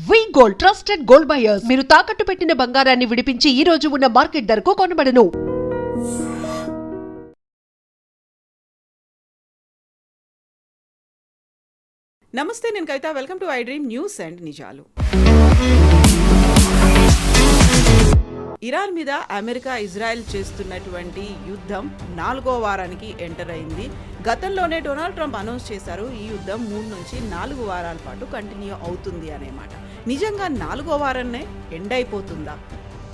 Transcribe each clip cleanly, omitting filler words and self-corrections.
వి gold trusted gold buyers మీరు తాకట్టు పెట్టిన బంగారాన్ని విడిపించి ఈ రోజు ఉన్న మార్కెట్ ధరకు కొనబడను. నమస్తే, నేను Kavitha. Welcome to I dream news and నిజాలు. ఇరాన్ మీద అమెరికా ఇజ్రాయెల్ చేస్తున్నటువంటి యుద్ధం 4వ వారానికి ఎంటర్ అయింది. గతంలోనే డొనాల్డ్ ట్రంప్ అనౌన్స్ చేశారు, ఈ యుద్ధం 3 నుంచి 4 వారాల పాటు కంటిన్యూ అవుతుంది అనే మాట. నిజంగా 4వ వారాన్నే ఎండ్ అయిపోతుందా?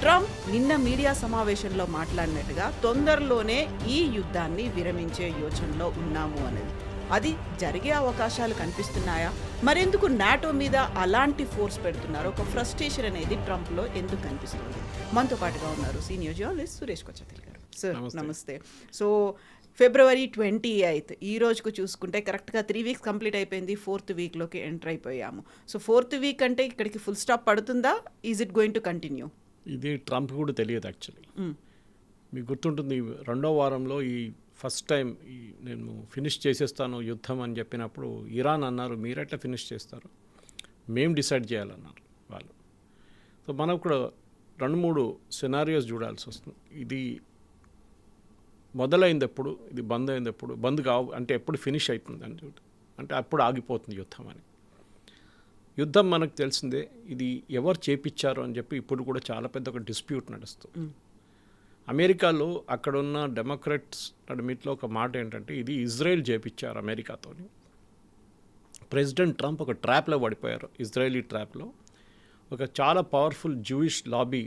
ట్రంప్ నిన్న మీడియా సమావేశంలో మాట్లాడినట్టుగా తొందరలోనే ఈ యుద్ధాన్ని విరమించే యోచనలో ఉన్నాము అనేది. అది జరిగే అవకాశాలు కనిపిస్తున్నాయా? మరెందుకు నాటో మీద అలాంటి ఫోర్స్ పెడుతున్నారు? ఒక ఫ్రస్ట్రేషన్ అనేది ట్రంప్లో ఎందుకు కనిపిస్తుంది? మనతో పాటుగా ఉన్నారు సీనియర్ జర్నలిస్ట్ సురేష్ కొచ్చతిల్ గారు. సార్ నమస్తే. సో February 28 ఈ రోజుకు చూసుకుంటే కరెక్ట్గా 3 వీక్స్ కంప్లీట్ అయిపోయింది. 4th వీక్లోకి ఎంటర్ అయిపోయాము. సో 4th వీక్ అంటే ఇక్కడికి ఫుల్ స్టాప్ పడుతుందా? Is it going to continue? ఇది ట్రంప్ కూడా తెలియదు యాక్చువల్లీ. మీకు గుర్తుంటుంది, 2వ వారంలో ఈ ఫస్ట్ టైం నేను ఫినిష్ చేసేస్తాను యుద్ధం అని చెప్పినప్పుడు ఇరాన్ అన్నారు, మీరెట్లా ఫినిష్ చేస్తారు, మేము డిసైడ్ చేయాలన్నారు వాళ్ళు. సో మనం కూడా 2-3 సినారియోస్ చూడాల్సి వస్తుంది. ఇది మొదలైంది ఎప్పుడు, ఇది బంద్ అయింది ఎప్పుడు, బంద్ కావు అంటే ఎప్పుడు ఫినిష్ అవుతుంది అని అంటే అప్పుడు ఆగిపోతుంది యుద్ధం అని. యుద్ధం మనకు తెలిసిందే, ఇది ఎవరు చేపించారు అని చెప్పి ఇప్పుడు కూడా చాలా పెద్ద ఒక డిస్ప్యూట్ నడుస్తుంది. అమెరికాలో అక్కడున్న డెమోక్రాట్స్ నడిమిట్లో ఒక మాట ఏంటంటే, ఇది ఇజ్రాయెల్ చేపించారు అమెరికాతోని. ప్రెసిడెంట్ ట్రంప్ ఒక ట్రాప్లో పడిపోయారు, ఇజ్రాయలీ ట్రాప్లో. ఒక చాలా పవర్ఫుల్ జూయిష్ లాబీ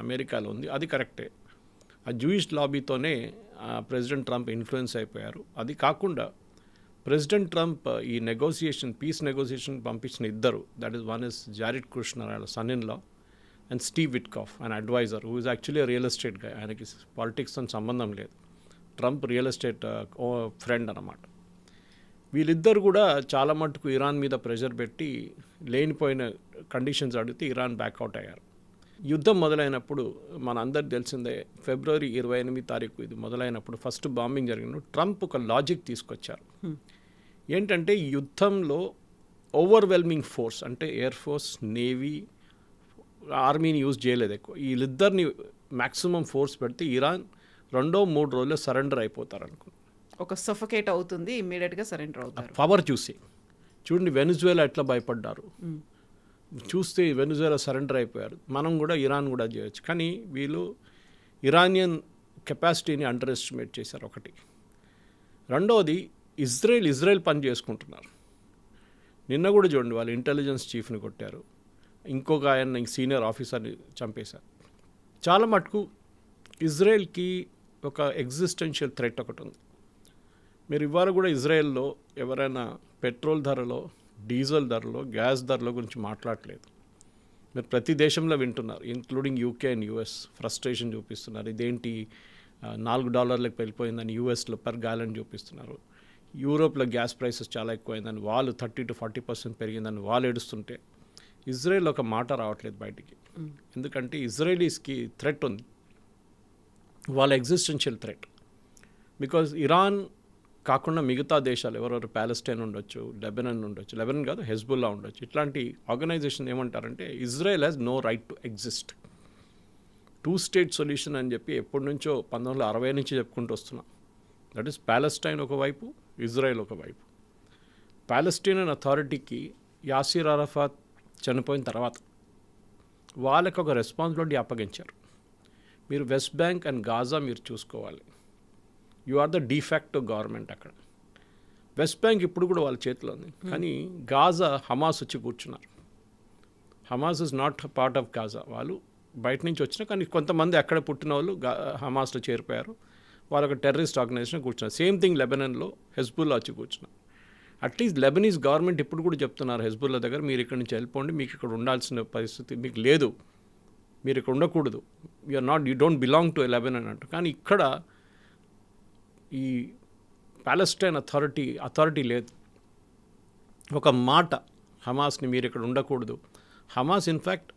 అమెరికాలో ఉంది, అది కరెక్టే. ఆ జూయిష్ లాబీతోనే ప్రెసిడెంట్ ట్రంప్ ఇన్ఫ్లుయెన్స్ అయిపోయారు. అది కాకుండా ప్రెసిడెంట్ ట్రంప్ ఈ పీస్ నెగోసియేషన్ పంపించిన ఇద్దరు, that is one is Jared Kushner, ఆయన son in law, and Steve Witkoff, ఆయన advisor, who is actually real estate గా. ఆయనకి పాలిటిక్స్తో సంబంధం లేదు, ట్రంప్ రియల్ ఎస్టేట్ ఫ్రెండ్ అన్నమాట. వీళ్ళిద్దరు కూడా చాలా మటుకు ఇరాన్ మీద ప్రెషర్ పెట్టి లేనిపోయిన కండిషన్స్ అడిగితే ఇరాన్ బ్యాక్అవుట్ అయ్యారు. యుద్ధం మొదలైనప్పుడు మన అందరికి తెలిసిందే, February 28 ఇది మొదలైనప్పుడు ఫస్ట్ బాంబింగ్ జరిగినప్పుడు ట్రంప్ ఒక లాజిక్ తీసుకొచ్చారు. ఏంటంటే యుద్ధంలో ఓవర్వెల్మింగ్ ఫోర్స్ అంటే ఎయిర్ ఫోర్స్, నేవీ, ఆర్మీని యూజ్ చేయలేదు ఎక్కువ. వీళ్ళిద్దరిని మ్యాక్సిమం ఫోర్స్ పెడితే ఇరాన్ 2-3 రోజుల్లో సరెండర్ అయిపోతారు అనుకో. ఒక సఫకేట్ అవుతుంది, ఇమ్మీడియట్గా సరెండర్ అవుతారు. పవర్ చూసి చూడండి, వెనిజువేలా ఎట్లా భయపడ్డారు చూస్తే, వెనిజువేలా సరెండర్ అయిపోయారు. మనం కూడా ఇరాన్ కూడా చేయొచ్చు, కానీ వీళ్ళు ఇరానియన్ కెపాసిటీని అండర్ ఎస్టిమేట్ చేశారు ఒకటి. రెండవది, ఇజ్రాయెల్ పని చేసుకుంటున్నారు. నిన్న కూడా చూడండి, వాళ్ళు ఇంటెలిజెన్స్ చీఫ్ని కొట్టారు, ఇంకొక ఆయన సీనియర్ ఆఫీసర్ని చంపేశారు. చాలా మటుకు ఇజ్రాయెల్కి ఒక ఎగ్జిస్టెన్షియల్ థ్రెట్ ఒకటి ఉంది. మీరు ఇవాళ కూడా ఇజ్రాయెల్లో ఎవరైనా పెట్రోల్ ధరలో, డీజిల్ ధరలో, గ్యాస్ ధరల గురించి మాట్లాడలేదు. మీరు ప్రతి దేశంలో వింటున్నారు, including UK and US. Frustration చూపిస్తున్నారు, ఇదేంటి $4 వెళ్ళిపోయిందని యూఎస్లో పర్ గ్యాలన్ చూపిస్తున్నారు. యూరోప్లో గ్యాస్ ప్రైసెస్ చాలా ఎక్కువైందని వాళ్ళు 30-40% పెరిగిందని వాళ్ళు ఏడుస్తుంటే ఇజ్రాయెల్ ఒక మాట రావట్లేదు బయటికి. ఎందుకంటే ఇజ్రాయలీస్కి థ్రెట్ ఉంది, వాళ్ళ ఎగ్జిస్టెన్షియల్ థ్రెట్. బికాజ్ ఇరాన్ కాకుండా మిగతా దేశాలు ఎవరెవరు, ప్యాలెస్టైన్ ఉండొచ్చు, లెబనాన్ ఉండొచ్చు, లెబనాన్ కాదు హెజ్బుల్లా ఉండొచ్చు, ఇట్లాంటి ఆర్గనైజేషన్ ఏమంటారంటే Israel has no right to exist. 2 state solution అని చెప్పి ఎప్పటి నుంచో 1960 నుంచి చెప్పుకుంటూ వస్తున్నాం. దట్ ఈస్ ప్యాలెస్టైన్ ఒకవైపు, ఇజ్రాయెల్ ఒకవైపు. ప్యాలెస్టైన్ అథారిటీకి యాసిర్ అరఫాత్ చనిపోయిన తర్వాత వాళ్ళకి ఒక రెస్పాన్సిబిలిటీ అప్పగించారు, మీరు వెస్ట్ బ్యాంక్ అండ్ గాజా మీరు చూసుకోవాలి, you are the de facto government అక్కడ. వెస్ట్ బ్యాంక్ ఇప్పుడు కూడా వాళ్ళ చేతిలో ఉంది, కానీ గాజా హమాస్ వచ్చి కూర్చున్నారు. Hamas is not part of Gaza, వాళ్ళు బయట నుంచి వచ్చిన, కానీ కొంతమంది అక్కడ పుట్టిన వాళ్ళు హమాస్లో చేరిపోయారు, వాళ్ళు ఒక టెర్రరిస్ట్ ఆర్గనైజేషన్ కూర్చున్నారు. సేమ్ థింగ్ లెబనాన్లో హెజ్బుల్లా వచ్చి కూర్చున్నారు. అట్లీస్ట్ లెబనీస్ గవర్నమెంట్ ఇప్పుడు కూడా చెప్తున్నారు హెజ్బుల్లా దగ్గర, మీరు ఇక్కడ నుంచి వెళ్ళిపోండి, మీకు ఇక్కడ ఉండాల్సిన పరిస్థితి మీకు లేదు, మీరు ఇక్కడ ఉండకూడదు, you don't belong to Lebanon అంటూ. కానీ ఇక్కడ ఈ ప్యాలెస్టైన్ అథారిటీ లేదు. ఒక మాట హమాస్ని మీరు ఇక్కడ ఉండకూడదు. హమాస్ ఇన్ఫ్యాక్ట్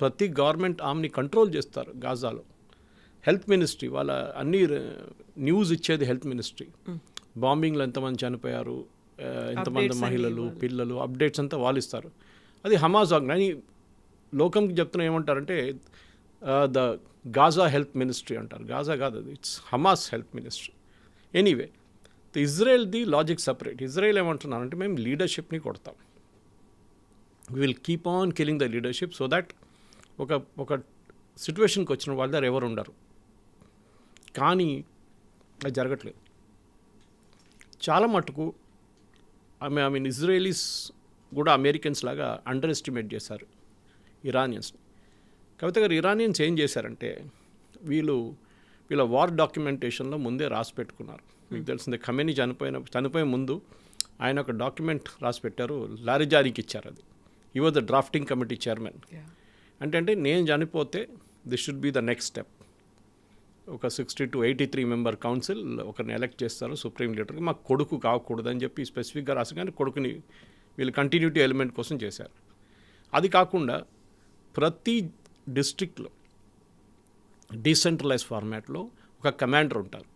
ప్రతి గవర్నమెంట్ ఆర్మ్ని కంట్రోల్ చేస్తారు గాజాలో. హెల్త్ మినిస్ట్రీ వాళ్ళ అన్ని న్యూస్ ఇచ్చేది హెల్త్ మినిస్ట్రీ. బాంబింగ్లో ఎంతమంది చనిపోయారు, ఎంతమంది మహిళలు, పిల్లలు, అప్డేట్స్ అంతా వాళ్ళు ఇస్తారు. అది హమాస్ కానీ లోకంకి చెప్తున్నా ఏమంటారంటే ద గాజా హెల్త్ మినిస్ట్రీ అంటారు. గాజా కాదు, అది it's Hamas health ministry. Anyway, ఇజ్రాయెల్ది లాజిక్ సపరేట్. ఇజ్రాయెల్ ఏమంటున్నారంటే మేము లీడర్షిప్ని కొడతాం, we will keep on killing the leadership so that ఒక సిచ్యువేషన్కి వచ్చిన వాళ్ళ దగ్గర ఎవరు ఉండరు. కానీ అది జరగట్లేదు. చాలా మటుకు ఐ మీన్ ఇజ్రాయలీస్ కూడా అమెరికన్స్ లాగా అండర్ ఎస్టిమేట్ చేశారు ఇరానియన్స్ని. కవిత గారు, ఇరానియన్స్ ఏం చేశారంటే వీళ్ళ వార్ డాక్యుమెంటేషన్లో ముందే రాసి పెట్టుకున్నారు. మీకు తెలిసిందే, ఖమేనీ చనిపోయే ముందు ఆయన ఒక డాక్యుమెంట్ రాసి పెట్టారు, లారిజానికి ఇచ్చారు. అది ఈ was the drafting committee chairman. అంటే నేను చనిపోతే this should be the next step. ఒక 60 to 83 మెంబర్ కౌన్సిల్ ఒకరిని ఎలక్ట్ చేస్తారు సుప్రీం లీడర్కి. మాకు కొడుకు కాకూడదని చెప్పి స్పెసిఫిక్గా రాసి, కానీ కొడుకుని వీళ్ళు కంటిన్యూటీ ఎలిమెంట్ కోసం చేశారు. అది కాకుండా ప్రతి డిస్ట్రిక్ట్లో డీసెంట్రలైజ్ ఫార్మాట్లో ఒక కమాండర్ ఉంటారు.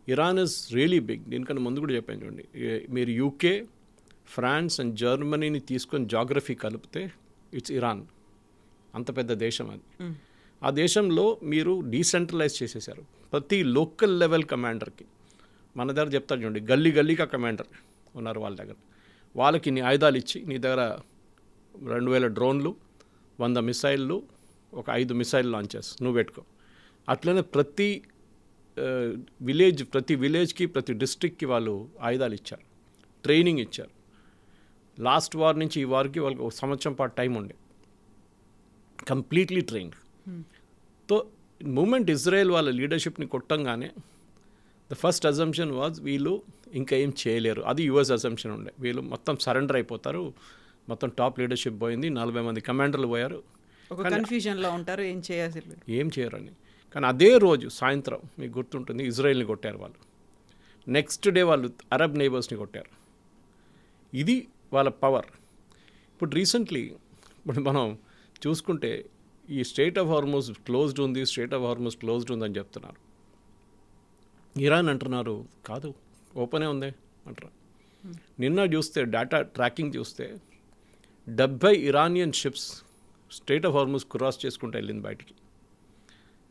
Iran is really big. దీనికన్నా ముందు కూడా చెప్పాను చూడండి, మీరు యూకే, ఫ్రాన్స్ అండ్ జర్మనీని తీసుకొని జాగ్రఫీ కలిపితే ఇట్స్ ఇరాన్. అంత పెద్ద దేశం అది. ఆ దేశంలో మీరు డీసెంట్రలైజ్ చేసేసారు. ప్రతి లోకల్ లెవెల్ కమాండర్కి మన దగ్గర చెప్తారు చూడండి, గల్లీగా కమాండర్ ఉన్నారు వాళ్ళ దగ్గర. వాళ్ళకి నీ ఆయుధాలు ఇచ్చి, నీ దగ్గర 2000 డ్రోన్లు, 100 మిసైళ్ళు, ఒక 5 మిసైల్ లాంచెస్ నువ్వు పెట్టుకో. అట్లనే ప్రతి విలేజ్కి ప్రతి డిస్ట్రిక్ట్కి వాళ్ళు ఆయుధాలు ఇచ్చారు, ట్రైనింగ్ ఇచ్చారు. లాస్ట్ వార్ నుంచి ఈ వార్కి వాళ్ళకి 1 సంవత్సరం పాటు టైం ఉండే, completely trained. So moment Israel వాళ్ళ లీడర్షిప్ని కొట్టంగానే ద ఫస్ట్ అజంప్షన్ వాజ్ వీళ్ళు ఇంకా ఏం చేయలేరు. అది యుఎస్ అజంప్షన్ ఉండే, వీళ్ళు మొత్తం సరెండర్ అయిపోతారు, మొత్తం టాప్ లీడర్షిప్ పోయింది, 40 మంది కమాండర్లు పోయారు, ఒక కన్ఫ్యూజన్లో ఉంటారు, ఏం చేయరని. కానీ అదే రోజు సాయంత్రం మీకు గుర్తుంటుంది, ఇజ్రాయెల్ని కొట్టారు వాళ్ళు. నెక్స్ట్ డే వాళ్ళు అరబ్ నైబర్స్ని కొట్టారు. ఇది వాళ్ళ పవర్. ఇప్పుడు రీసెంట్లీ మనం చూసుకుంటే ఈ స్ట్రెయిట్ ఆఫ్ హార్మోజ్ క్లోజ్డ్ ఉందని చెప్తున్నారు. ఇరాన్ అంటున్నారు కాదు, ఓపెనే ఉంది అంటారు. నిన్న చూస్తే డేటా ట్రాకింగ్ చూస్తే 70 Iranian ships strait of Hormuz cross చేసుకుంటూ వెళ్ళింది బయటికి.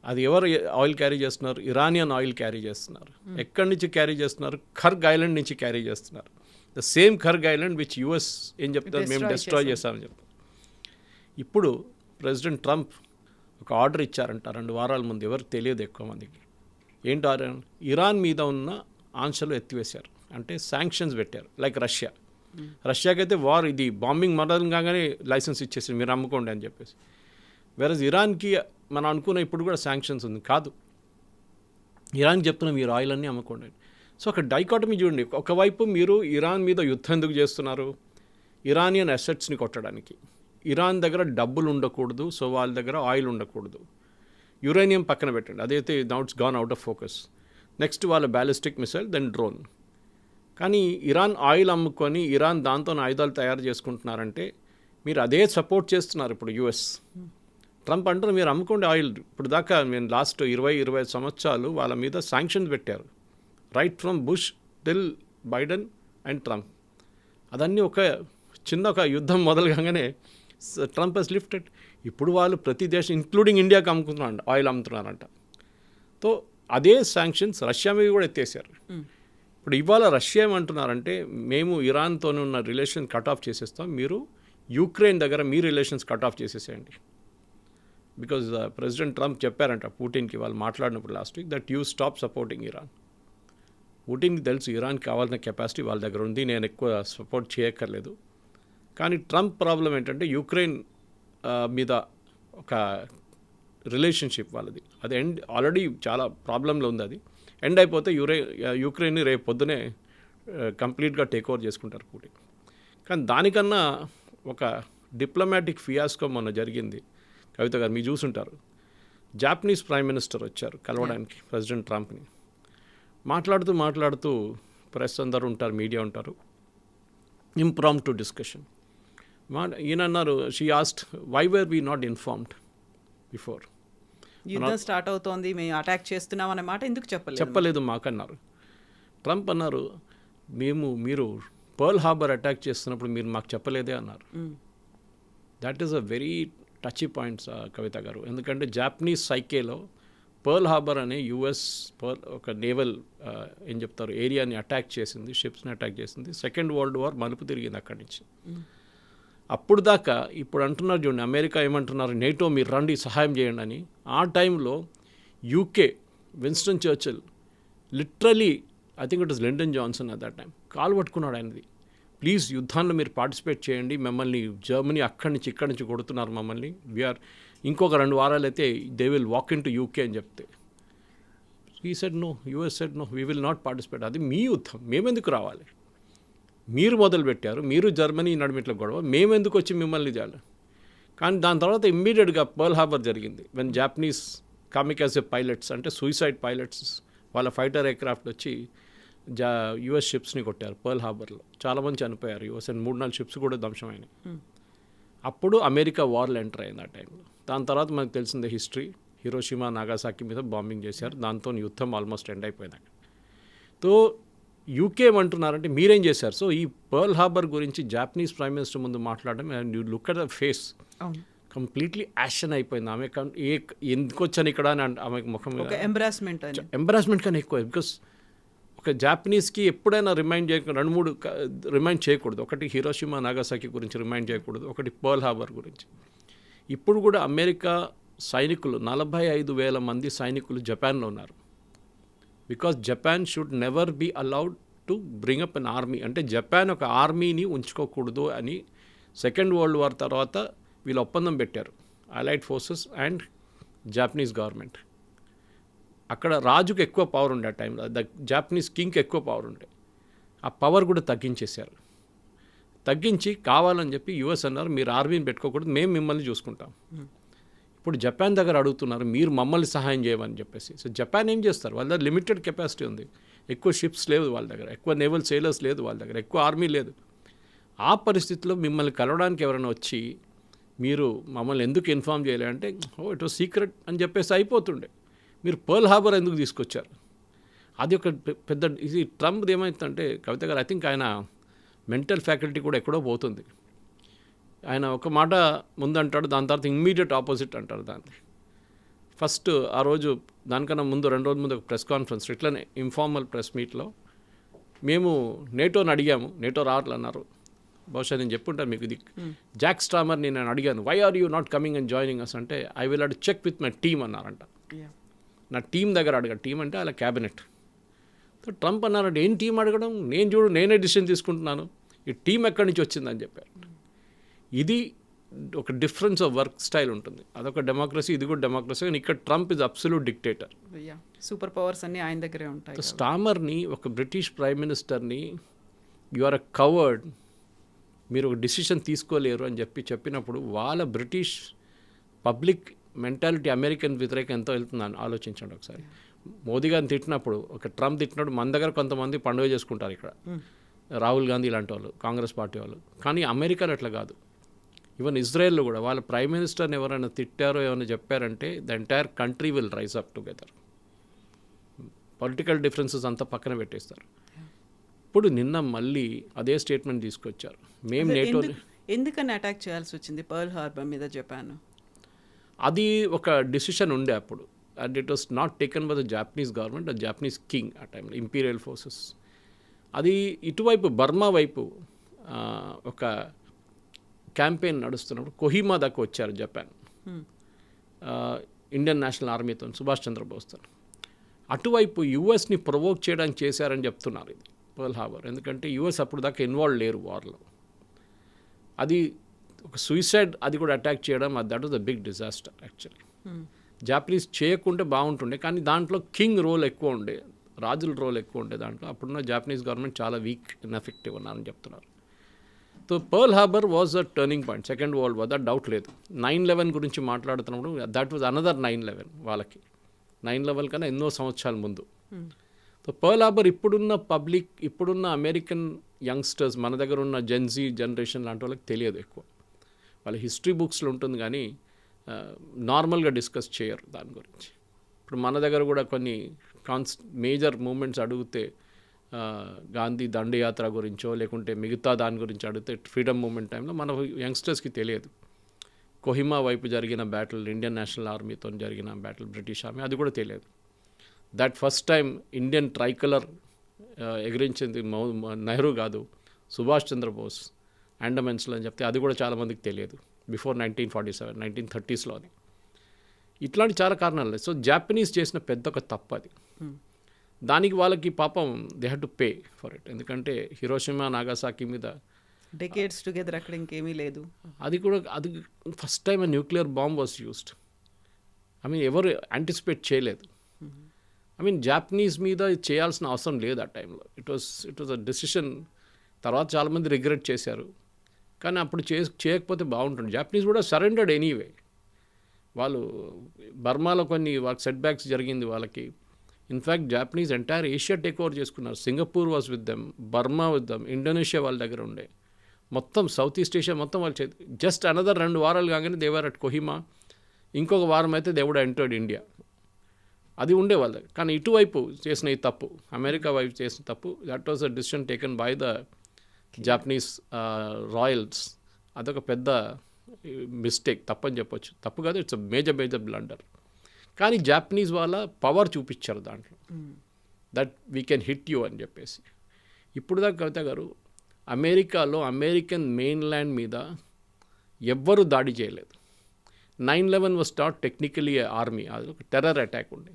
అది ఎవరు ఆయిల్ క్యారీ చేస్తున్నారు? ఇరానియన్ ఆయిల్ క్యారీ చేస్తున్నారు. ఎక్కడి నుంచి క్యారీ చేస్తున్నారు? ఖర్గ్ ఐలాండ్ నుంచి క్యారీ చేస్తున్నారు. The same Kharg island which US ఏం చెప్తారు, మేము డిస్ట్రాయ్ చేస్తామని చెప్తారు. ఇప్పుడు ప్రెసిడెంట్ ట్రంప్ ఒక ఆర్డర్ ఇచ్చారంట 2 వారాల ముందు, ఎవరికి తెలియదు ఎక్కువ మందికి. ఏంటి ఆర్డర్? ఇరాన్ మీద ఉన్న ఆంక్షలు ఎత్తివేశారు, అంటే శాంక్షన్స్ పెట్టారు. లైక్ రష్యాకైతే వార్ ఇది బాంబింగ్ మొదలు కాగానే లైసెన్స్ ఇచ్చేసి మీరు అమ్ముకోండి అని చెప్పేసి. వేరేజ్ ఇరాన్కి మనం అనుకున్న ఇప్పుడు కూడా శాంక్షన్స్ ఉంది. కాదు, ఇరాన్కి చెప్తున్నాం మీరు ఆయిల్ అన్నీ అమ్ముకోండి. సో ఒక డైకాటమీ చూడండి, ఒకవైపు మీరు ఇరాన్ మీద యుద్ధం ఎందుకు చేస్తున్నారు? ఇరానియన్ అసెట్స్ని కొట్టడానికి. ఇరాన్ దగ్గర డబ్బులు ఉండకూడదు, సో వాళ్ళ దగ్గర ఆయిల్ ఉండకూడదు. యురేనియం పక్కన పెట్టండి, అదైతే now it's gone out of focus. Next వాళ్ళ బ్యాలిస్టిక్ మిసైల్, దెన్ డ్రోన్. కానీ ఇరాన్ ఆయిల్ అమ్ముకొని ఇరాన్ దాంతో ఆయుధాలు తయారు చేసుకుంటున్నారంటే మీరు అదే సపోర్ట్ చేస్తున్నారు ఇప్పుడు యుఎస్. ట్రంప్ అంటారు మీరు అమ్ముకోండి ఆయిల్. ఇప్పుడు దాకా నేను లాస్ట్ 20-25 సంవత్సరాలు వాళ్ళ మీద శాంక్షన్స్ పెట్టారు, right from bush till Biden and Trump. అదన్నీ ఒక యుద్ధం మొదలు కాగానే ట్రంప్ హెస్ లిఫ్టెడ్. ఇప్పుడు వాళ్ళు ప్రతి దేశం ఇంక్లూడింగ్ ఇండియాకి అమ్ముకుంటున్నారంట, ఆయిల్ అమ్ముతున్నారంట. సో అదే శాంక్షన్స్ రష్యా మీద కూడా ఎత్తేసారు. ఇప్పుడు ఇవాళ రష్యా ఏమంటున్నారంటే మేము ఇరాన్తో ఉన్న రిలేషన్ కట్ ఆఫ్ చేసేస్తాం, మీరు యుక్రెయిన్ దగ్గర మీ రిలేషన్స్ కట్ ఆఫ్ చేసేసేయండి. బికాజ్ ప్రెసిడెంట్ ట్రంప్ చెప్పారంట పుటిన్కి, వాళ్ళు మాట్లాడినప్పుడు last week, that you stop supporting Iran. పుటిన్కి తెలుసు ఇరాన్కి కావాల్సిన కెపాసిటీ వాళ్ళ దగ్గర ఉంది, నేను ఎక్కువ సపోర్ట్ చేయక్కర్లేదు. కానీ ట్రంప్ ప్రాబ్లం ఏంటంటే యుక్రెయిన్ మీద ఒక రిలేషన్షిప్ వాళ్ళది, అది ఆల్రెడీ చాలా ప్రాబ్లంలో ఉంది. అది ఎండ్ అయిపోతే యుక్రెయిన్ని రేపు పొద్దునే కంప్లీట్గా టేక్ ఓవర్ చేసుకుంటారు పుటిన్. కానీ దానికన్నా ఒక డిప్లొమాటిక్ ఫియాస్కో మొన్న జరిగింది. కవిత గారు మీరు చూసుంటారు, జాపనీస్ ప్రైమ్ మినిస్టర్ వచ్చారు కలవడానికి ప్రెసిడెంట్ ట్రంప్ని. మాట్లాడుతూ ప్రెస్ అందరూ ఉంటారు, మీడియా ఉంటారు, ఇంప్రాంప్టు డిస్కషన్. ఈయన అన్నారు, she asked why were we not informed before. యుద్ధం స్టార్ట్ అవుతోంది, మేము అటాక్ చేస్తున్నాం అనే మాట ఎందుకు చెప్పలేదు మాకన్నారు. ట్రంప్ అన్నారు, మీరు పర్ల్ హార్బర్ అటాక్ చేస్తున్నప్పుడు మీరు మాకు చెప్పలేదే అన్నారు. That is a very touchy points Kavitha గారు. ఎందుకంటే జాపనీస్ సైకేలో పర్ల్ హార్బర్ అనే యుఎస్ ఒక నేవల్ ఏం చెప్తారు ఏరియాని అటాక్ చేసింది, షిప్స్ని అటాక్ చేసింది. సెకండ్ వరల్డ్ వార్ మలుపు తిరిగింది అక్కడి నుంచి. అప్పుడు దాకా ఇప్పుడు అంటున్నారు చూడండి, అమెరికా ఏమంటున్నారు, నేటో మీరు రండి సహాయం చేయండి అని. ఆ టైంలో UK Winston Churchill literally, I think it is Lyndon Johnson at that time, కాలు పట్టుకున్నాడు ఆయనది. ప్లీజ్ యుద్ధాల్లో మీరు పార్టిసిపేట్ చేయండి, మిమ్మల్ని జర్మనీ అక్కడి నుంచి ఇక్కడి నుంచి కొడుతున్నారు మమ్మల్ని, వీఆర్ ఇంకొక 2 వారాలు అయితే they will walk into UK అని చెప్తే ఈ said no, US said no, we will not participate. అది మీ యుద్ధం, మేమెందుకు రావాలి, మీరు మొదలుపెట్టారు, మీరు జర్మనీ నడిమిట్లో గొడవ, మేమెందుకు వచ్చి మిమ్మల్ని చేయాలి. కానీ దాని తర్వాత ఇమ్మీడియట్గా పర్ల్ హార్బర్ జరిగింది. వెన్ జాపనీస్ కామికాజే పైలట్స్ అంటే సూసైడ్ పైలట్స్ వాళ్ళ ఫైటర్ ఎయిర్క్రాఫ్ట్ వచ్చి యుఎస్ షిప్స్ని కొట్టారు పర్ల్ హార్బర్లో. చాలామంది చనిపోయారు యుఎస్ అండ్ 3-4 షిప్స్ కూడా ధ్వంసమైనాయి. అప్పుడు అమెరికా వార్లో ఎంటర్ అయింది ఆ టైంలో. దాని తర్వాత మనకు తెలిసిందే హిస్టరీ, హిరోషిమా నాగాసాకి మీద బాంబింగ్ చేశారు, దాంతో యుద్ధం ఆల్మోస్ట్ ఎండ్ అయిపోయింది అక్కడ. తో యూకే ఏమంటున్నారంటే మీరేం చేశారు. సో ఈ పర్ల్ హార్బర్ గురించి జాపనీస్ ప్రైమ్ మినిస్టర్ ముందు మాట్లాడడం, and you look at the face, completely action అయిపోయింది. ఆమె ఎందుకు వచ్చాను ఇక్కడ అని ఆమె ముఖం ఎంబరాస్మెంట్ కానీ ఎక్కువ. బికాస్ ఒక జాపనీస్కి ఎప్పుడైనా రిమైండ్ చేయకుండా 2-3 రిమైండ్ చేయకూడదు. ఒకటి హిరోషిమా నాగాసాకి గురించి రిమైండ్ చేయకూడదు, ఒకటి పర్ల్ హార్బర్ గురించి. ఇప్పుడు కూడా అమెరికా సైనికులు 45,000 మంది సైనికులు జపాన్లో ఉన్నారు. Because Japan should never be allowed to bring up an army. అంటే జపాన్ ఒక ఆర్మీని ఉంచుకోకూడదు అని సెకండ్ వరల్డ్ వార్ తర్వాత వీళ్ళు ఒప్పందం పెట్టారు, allied forces and Japanese government. అక్కడ రాజుకు ఎక్కువ పవర్ ఉండే ఆ టైంలో, ద జాపనీస్ కింగ్కి ఎక్కువ పవర్ ఉండే. ఆ పవర్ కూడా తగ్గించేశారు. తగ్గించి కావాలని చెప్పి యుఎస్ అన్నారు మీరు ఆర్మీని పెట్టుకోకూడదు, మేము మిమ్మల్ని చూసుకుంటాం. ఇప్పుడు జపాన్ దగ్గర అడుగుతున్నారు మీరు మమ్మల్ని సహాయం చేయమని చెప్పేసి. సో జపాన్ ఏం చేస్తారు, వాళ్ళ దగ్గర లిమిటెడ్ కెపాసిటీ ఉంది, ఎక్కువ షిప్స్ లేదు వాళ్ళ దగ్గర, ఎక్కువ నేవల్ సేలర్స్ లేదు వాళ్ళ దగ్గర, ఎక్కువ ఆర్మీ లేదు. ఆ పరిస్థితిలో మిమ్మల్ని కలవడానికి ఎవరైనా వచ్చి మీరు మమ్మల్ని ఎందుకు ఇన్ఫార్మ్ చేయలేదంటే ఇట్ వాజ్ సీక్రెట్ అని చెప్పేసి అయిపోతుండే. మీరు పర్ల్ హార్బర్ ఎందుకు తీసుకొచ్చారు, అది ఒక పెద్ద ఇది. ట్రంప్ ఏమవుతుందంటే కవిత గారు, ఐ థింక్ ఆయన మెంటల్ ఫ్యాకల్టీ కూడా ఎక్కడో పోతుంది. ఆయన ఒక మాట ముందు అంటాడు, దాని తర్వాత ఇమ్మీడియట్ ఆపోజిట్ అంటారు దాన్ని. ఫస్ట్ ఆ రోజు దానికన్నా ముందు 2 రోజుల ముందు ఒక ప్రెస్ కాన్ఫరెన్స్, ఇట్లనే ఇన్ఫార్మల్ ప్రెస్ మీట్లో మేము నేటోని అడిగాము, నేటో రావట్లన్నారు. బహుశా నేను చెప్పుంటాను మీకు ఇది. జాక్ స్ట్రామర్ని నేను అడిగాను, why are you not coming and joining us అంటే, I will have to check with my team అన్నారంట. నా టీం దగ్గర అడగ, టీం అంటే అలా క్యాబినెట్. సో ట్రంప్ అన్నారంటే ఏం టీం అడగడం, నేనే డిసిషన్ తీసుకుంటున్నాను, ఈ టీం ఎక్కడి నుంచి వచ్చిందని చెప్పారు. ఇది ఒక డిఫరెన్స్ ఆఫ్ వర్క్ స్టైల్ ఉంటుంది. అదొక డెమోక్రసీ, ఇది కూడా డెమోక్రసీ. కానీ ఇక్కడ Trump is absolute dictator. Super powers అన్నీ ఆయన దగ్గరే ఉంటాయి. స్టామర్ని, ఒక బ్రిటిష్ ప్రైమ్ మినిస్టర్ని యు ఆర్ అ కవర్డ్, మీరు ఒక డిసిషన్ తీసుకోలేరు అని చెప్పినప్పుడు వాళ్ళ బ్రిటిష్ పబ్లిక్ మెంటాలిటీ అమెరికన్ వ్యతిరేకం ఎంతో వెళ్తుందని ఆలోచించండి ఒకసారి. మోదీ గారిని తిట్టినప్పుడు, ఒక ట్రంప్ తిట్టినప్పుడు మన దగ్గర కొంతమంది పండుగ చేసుకుంటారు ఇక్కడ, రాహుల్ గాంధీ లాంటి వాళ్ళు, కాంగ్రెస్ పార్టీ వాళ్ళు. కానీ అమెరికాలో అట్లా కాదు. ఈవెన్ ఇజ్రాయెల్లో కూడా వాళ్ళ ప్రైమ్ మినిస్టర్ని ఎవరైనా తిట్టారో ఏమైనా చెప్పారంటే the entire country will rise up together. Political differences అంతా పక్కన పెట్టేస్తారు. ఇప్పుడు నిన్న మళ్ళీ అదే స్టేట్మెంట్ తీసుకొచ్చారు, మేము నేటో. ఎందుకని అటాక్ చేయాల్సి వచ్చింది పర్ల్ హార్బర్ మీద జపాన్? అది ఒక డిసిషన్ ఉండే అప్పుడు, and it was not taken by the Japanese government, the Japanese king ఆ టైంలో, ఇంపీరియల్ ఫోర్సెస్. అది ఇటువైపు బర్మా వైపు ఒక క్యాంపెయిన్ నడుస్తున్నప్పుడు కొహిమా దాకా వచ్చారు జపాన్, ఇండియన్ నేషనల్ ఆర్మీతో, సుభాష్ చంద్రబోస్తో. అటువైపు యుఎస్ని ప్రొవోక్ చేయడానికి చేశారని చెప్తున్నారు ఇది పర్ల్ హార్బర్. ఎందుకంటే యుఎస్ అప్పుడు దాకా ఇన్వాల్వ్ లేరు వార్లో. అది ఒక సూసైడ్, అది కూడా అటాక్ చేయడం, that was the big disaster actually. Japanese చేయకుంటే బాగుంటుండే, కానీ దాంట్లో కింగ్ రోల్ ఎక్కువ ఉండే, రాజుల రోల్ ఎక్కువ ఉండే దాంట్లో. అప్పుడున్న జాపనీస్ గవర్నమెంట్ చాలా వీక్ ఇన్ఎఫెక్టివ్ ఉన్నారని చెప్తున్నారు. So pearl harbour was a turning point, second world war, that doubt లేదు. 9/11 గురించి మాట్లాడుతున్నప్పుడు దట్ వాజ్ అనదర్ 9/11 వాళ్ళకి. 9/11 కన్నా ఎన్నో సంవత్సరాల ముందు. సో పర్ల్ హార్బర్ ఇప్పుడున్న పబ్లిక్, ఇప్పుడున్న అమెరికన్ యంగ్స్టర్స్, మన దగ్గర ఉన్న జెన్జీ జనరేషన్ లాంటి వాళ్ళకి తెలియదు ఎక్కువ. వాళ్ళ హిస్టరీ బుక్స్లో ఉంటుంది కానీ నార్మల్గా డిస్కస్ చేయరు దాని గురించి. ఇప్పుడు మన దగ్గర కూడా కొన్ని మేజర్ మూమెంట్స్ అడిగితే, గాంధీ దండయాత్ర గురించో లేకుంటే మిగతా దాని గురించి అడిగితే, ఫ్రీడమ్ మూమెంట్ టైంలో మన యంగ్స్టర్స్కి తెలియదు. కొహిమా వైపు జరిగిన బ్యాటిల్, ఇండియన్ నేషనల్ ఆర్మీతో జరిగిన బ్యాటిల్, బ్రిటిష్ ఆర్మీ, అది కూడా తెలియదు. That first time Indian tricolour ఎగిరించింది నెహ్రూ కాదు, సుభాష్ చంద్రబోస్ అండమాన్స్లో అని చెప్తే అది కూడా చాలామందికి తెలియదు. బిఫోర్ 1947, 1930s అది. ఇట్లాంటి చాలా కారణాలు లేదు. సో జాపనీస్ చేసిన పెద్ద ఒక తప్పు అది. దానికి వాళ్ళకి పాపం they had to pay for it. ఎందుకంటే హిరోషిమా, నాగాసాకి మీద డెకేడ్స్ టుగెదర్ అక్కడ ఇంకేమీ లేదు. అది first time nuclear bomb was used. ఎవరు యాంటిసిపేట్ చేయలేదు. జాపనీస్ మీద చేయాల్సిన అవసరం లేదు ఆ టైంలో. It was a decision. తర్వాత చాలామంది రిగ్రెట్ చేశారు, కానీ అప్పుడు చేయకపోతే బాగుంటుంది. జాపనీస్ కూడా సరెండర్డ్ ఎనీవే. వాళ్ళు బర్మాలో కొన్ని వాళ్ళకి సెట్ బ్యాక్స్ జరిగింది వాళ్ళకి. In fact Japanese entire Asia take over చేసుకున్నారు. Singapore was with them, Burma with them, Indonesia వాళ్ళ దగ్గర ఉండే, మొత్తం సౌత్ ఈస్ట్ ఏషియా మొత్తం వాళ్ళు జస్ట్ అనదర్ 2 వారాలు కాగానే దేవర్ అట్ కొహిమా. ఇంకొక వారం అయితే దేవుడు ఎంటర్డ్ ఇండియా. అది ఉండే వాళ్ళ. కానీ ఇటువైపు చేసిన ఈ తప్పు, అమెరికా వైపు చేసిన తప్పు, that was a decision taken by the Japanese Royals. అదొక పెద్ద మిస్టేక్, తప్పని చెప్పొచ్చు. తప్పు కాదు, ఇట్స్ మేజర్ బ్లండర్. కానీ జాపనీస్ వాళ్ళ పవర్ చూపించారు దాంట్లో, that we can hit you అని చెప్పేసి. ఇప్పుడు దాకా కవిత గారు, అమెరికాలో అమెరికన్ మెయిన్ ల్యాండ్ మీద ఎవ్వరూ దాడి చేయలేదు. 9/11 వాజ్ నాట్ టెక్నికలీ ఆర్మీ, అది ఒక టెర్రర్ అటాక్ ఉండే.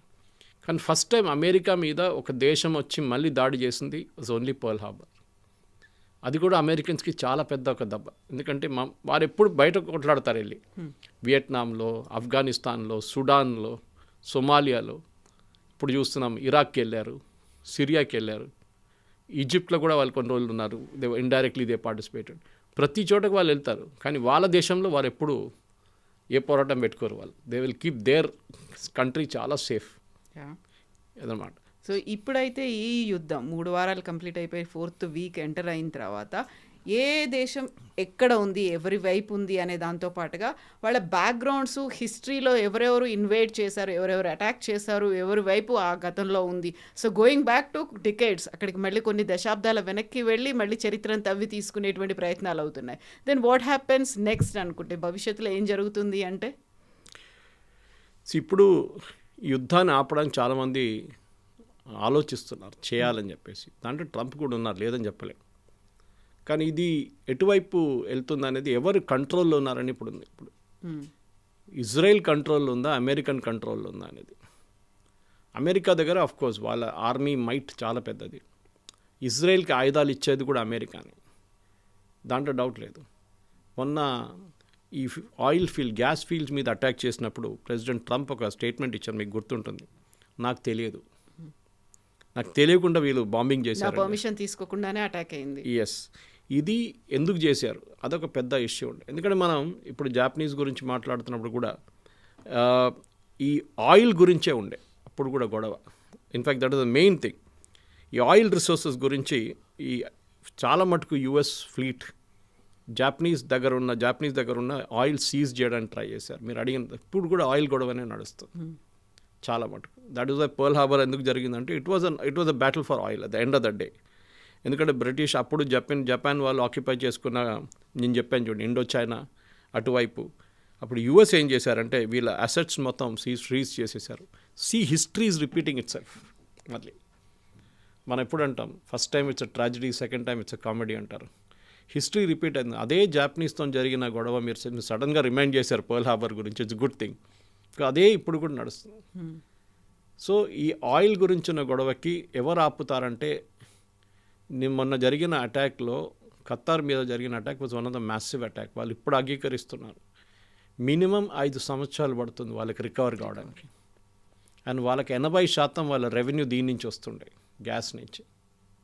కానీ ఫస్ట్ టైం అమెరికా మీద ఒక దేశం వచ్చి మళ్ళీ దాడి చేసింది వాజ్ ఓన్లీ పర్ల్ హార్బర్. అది కూడా అమెరికన్స్కి చాలా పెద్ద ఒక దెబ్బ. ఎందుకంటే వారు ఎప్పుడు బయట కొట్లాడతారు వెళ్ళి, వియట్నాంలో, ఆఫ్ఘనిస్తాన్లో, సుడాన్లో, సొమాలియాలో, ఇప్పుడు చూస్తున్నాం ఇరాక్కి వెళ్ళారు, సిరియాకి వెళ్ళారు, ఈజిప్ట్లో కూడా వాళ్ళు కొన్ని రోజులు ఉన్నారు. Indirectly they participated. ప్రతి చోటకు వాళ్ళు వెళ్తారు, కానీ వాళ్ళ దేశంలో వారు ఎప్పుడు ఏ పోరాటం పెట్టుకోరు. వాళ్ళు they will keep there country చాలా సేఫ్ అదనమాట. సో ఇప్పుడైతే ఈ యుద్ధం 3 వారాలు కంప్లీట్ అయిపోయి 4th వీక్ ఎంటర్ అయిన తర్వాత ఏ దేశం ఎక్కడ ఉంది, ఎవరి వైపు ఉంది అనే దాంతో పాటుగా వాళ్ళ బ్యాక్గ్రౌండ్స్, హిస్టరీలో ఎవరెవరు ఇన్వేట్ చేశారు, ఎవరెవరు అటాక్ చేశారు, ఎవరి వైపు ఆ గతంలో ఉంది. So going back to decades, అక్కడికి మళ్ళీ కొన్ని దశాబ్దాల వెనక్కి వెళ్ళి మళ్ళీ చరిత్రను తవ్వి తీసుకునేటువంటి ప్రయత్నాలు అవుతున్నాయి. దెన్ వాట్ హ్యాపెన్స్ నెక్స్ట్ అనుకుంటే భవిష్యత్తులో ఏం జరుగుతుంది అంటే, ఇప్పుడు యుద్ధాన్ని ఆపడానికి చాలామంది ఆలోచిస్తున్నారు చేయాలని చెప్పేసి. దాంట్లో ట్రంప్ కూడా ఉన్నారు, లేదని చెప్పలేం. కానీ ఇది ఎటువైపు వెళ్తుంది అనేది, ఎవరు కంట్రోల్లో ఉన్నారని ఇప్పుడు ఉంది. ఇప్పుడు ఇజ్రాయెల్ కంట్రోల్లో ఉందా, అమెరికన్ కంట్రోల్లో ఉందా అనేది. అమెరికా దగ్గర ఆఫ్కోర్స్ వాళ్ళ ఆర్మీ మైట్ చాలా పెద్దది. ఇజ్రాయెల్కి ఆయుధాలు ఇచ్చేది కూడా అమెరికానే, దాంట్లో డౌట్ లేదు. మొన్న ఈ గ్యాస్ ఫీల్డ్స్ మీద అటాక్ చేసినప్పుడు ప్రెసిడెంట్ ట్రంప్ ఒక స్టేట్మెంట్ ఇచ్చారు, మీకు గుర్తుంటుంది. నాకు తెలియకుండా వీళ్ళు బాంబింగ్ చేశారు, పర్మిషన్ తీసుకోకుండానే అటాక్ అయింది. ఎస్, ఇది ఎందుకు చేశారు అదొక పెద్ద ఇష్యూ ఉండే. ఎందుకంటే మనం ఇప్పుడు జాపనీస్ గురించి మాట్లాడుతున్నప్పుడు కూడా ఈ ఆయిల్ గురించే ఉండే అప్పుడు కూడా గొడవ. In fact that is the main thing. ఈ ఆయిల్ రిసోర్సెస్ గురించి ఈ చాలా మటుకు యుఎస్ ఫ్లీట్ జాపనీస్ దగ్గర ఉన్న ఆయిల్ సీజ్ చేయడానికి ట్రై చేశారు. మీరు అడిగిన ఇప్పుడు కూడా ఆయిల్ గొడవనే నడుస్తుంది చాలా మటుకు. That is why Pearl Harbor ఎందుకు జరిగిందంటే it was a battle for oil at the end of the day. ఎందుకంటే బ్రిటిష్ అప్పుడు జపాన్ వాళ్ళు ఆక్యుపై చేసుకున్న, నేను చెప్పాను చూడండి, ఇండో చైనా అటువైపు. అప్పుడు యుఎస్ ఏం చేశారంటే వీళ్ళ అసెట్స్ మొత్తం ఫ్రీజ్ చేసేసారు. History is repeating it self. మళ్ళీ మనం ఎప్పుడు అంటాం, first time it's a tragedy, second time it's a comedy అంటారు. హిస్టరీ రిపీట్ అయింది. అదే జాపనీస్తో జరిగిన గొడవ మీరు సడన్గా రిమైండ్ చేశారు పర్ల్ హార్బర్ గురించి, ఇట్స్ గుడ్ థింగ్. అదే ఇప్పుడు కూడా నడుస్తుంది. సో ఈ ఆయిల్ గురించిన గొడవకి ఎవరు ఆపుతారంటే, మొన్న జరిగిన అటాక్లో ఖతార్ మీద జరిగిన attack was one of the massive attack. వాళ్ళు ఇప్పుడు అంగీకరిస్తున్నారు మినిమం 5 సంవత్సరాలు పడుతుంది వాళ్ళకి రికవర్ కావడానికి. అండ్ వాళ్ళకి 80% వాళ్ళ రెవెన్యూ దీని నుంచి వస్తుండే, గ్యాస్ నుంచి.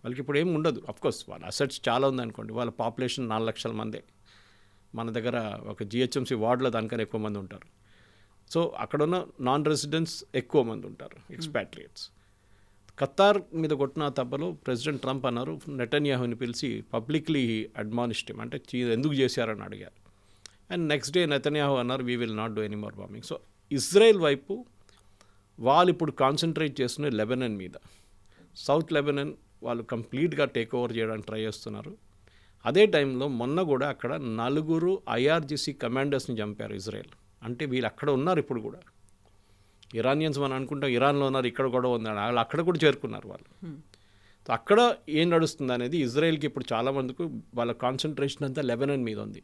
వాళ్ళకి ఇప్పుడు ఏమి ఉండదు. అఫ్కోర్స్ వాళ్ళ అసెట్స్ చాలా ఉందనుకోండి, వాళ్ళ పాపులేషన్ 4 లక్షల మందే. మన దగ్గర ఒక జిహెచ్ఎంసీ వార్డులో దానికన్నా ఎక్కువ మంది ఉంటారు. సో అక్కడున్న నాన్ రెసిడెంట్స్ ఎక్కువ మంది ఉంటారు, ఎక్స్పాట్రియేట్స్. ఖతార్ మీద కొట్టిన తప్పలో ప్రెసిడెంట్ ట్రంప్ అన్నారు, నెటన్యాహుని పిలిచి పబ్లిక్లీ అడ్మానిష్డ్ హిమ్, అంటే ఎందుకు చేశారని అడిగారు. అండ్ నెక్స్ట్ డే నెతన్యాహు అన్నారు, we will not do any more bombing. So Israel వైపు వాళ్ళు ఇప్పుడు కాన్సన్ట్రేట్ చేస్తున్న లెబనన్ మీద. సౌత్ లెబనన్ వాళ్ళు కంప్లీట్గా టేక్ ఓవర్ చేయడానికి ట్రై చేస్తున్నారు. అదే టైంలో మొన్న కూడా అక్కడ 4 IRGC కమాండర్స్ని చంపారు ఇజ్రాయెల్. అంటే వీళ్ళు అక్కడ ఉన్నారు ఇప్పుడు కూడా. ఇరానియన్స్ మనం అనుకుంటాం ఇరాన్లో ఉన్నారు, ఇక్కడ కూడా ఉన్నారు, వాళ్ళు అక్కడ కూడా చేరుకున్నారు వాళ్ళు. సో అక్కడ ఏం నడుస్తుంది అనేది ఇజ్రాయెల్కి ఇప్పుడు చాలామందికి వాళ్ళ కాన్సన్ట్రేషన్ అంతా లెబనాన్ మీద ఉంది.